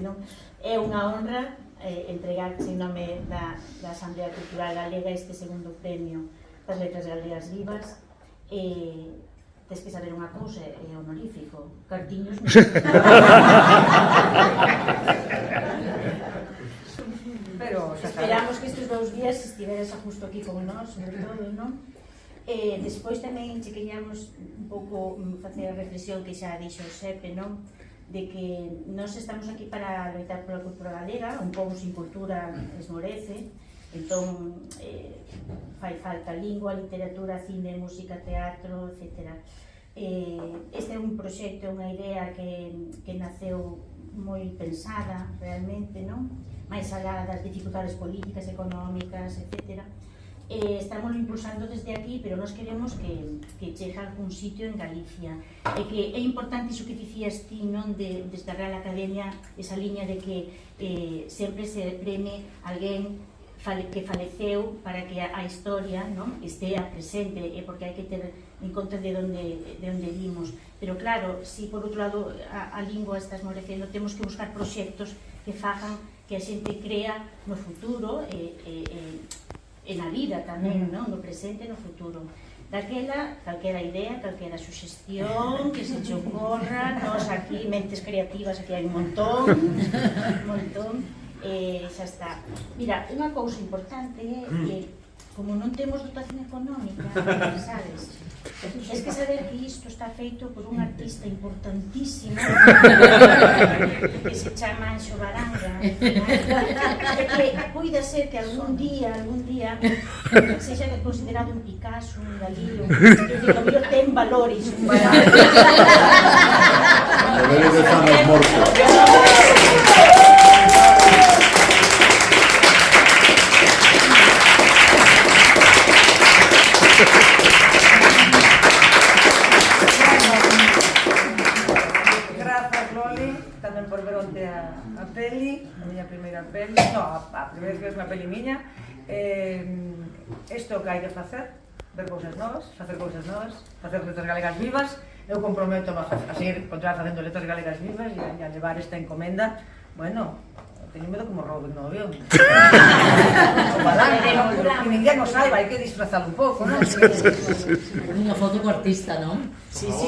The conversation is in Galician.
non? É unha honra entregarse en nome da Asamblea Cultural Galega este segundo premio das Letras Galegas Vivas. Tens que saber unha cousa, é honorífico. Cartiños pero esperamos que estes 2 días estiveres justo aquí con nós, sobre todo, non? Despois tamén che queríamos un pouco facer a reflexión que xa dixo o Sepe, non? De que nós estamos aquí para loitar pola cultura galega, un pobo sin cultura esmorece, entón fai falta lingua, literatura, cine, música, teatro, etc. Este é un proxecto, unha idea que naceu moi pensada realmente, non? Mais alá das dificultades políticas, económicas, etc. Estamos impulsando desde aquí, pero nós queremos que chegue a algún sitio en Galicia. E que é importante iso que dicías ti, non? Desde a Real Academia, esa liña de que sempre se preme alguén que faleceu para que a historia, non, estea presente, porque hai que ter en conta de onde vimos. Pero claro, si por outro lado a lingua está esmorecendo, temos que buscar proxectos que fagan que a xente crea no futuro e na vida tamén, non? No presente e no futuro. Daquela, calquera idea, calquera suxestión que se che ocorra, nós aquí, mentes creativas, aquí hai un montón, xa está. Mira, unha cousa importante é que, como non temos dotación económica, sabes? Es que saber que isto está feito por un artista importantísimo que se chama Anxo Baranga, e que poida ser que algún día sexa considerado un Picasso, un Dalí, que o mellor ten valores, un valor. Valores de Zanos Mortos. Grazas, Loli, tamén por ver onte a peli, a miña primeira peli, a primeira vez que ves unha peli miña. Isto que hai que facer, ver cousas novas, facer letras galegas vivas. Eu comprometo a seguir continuar facendo letras galegas vivas e a levar esta encomenda. Bueno, teño medo como Robin no avión. Que ninguén o saiba, hai que disfrazalo un pouco, non? Unha foto co artista, non? Sí, sí.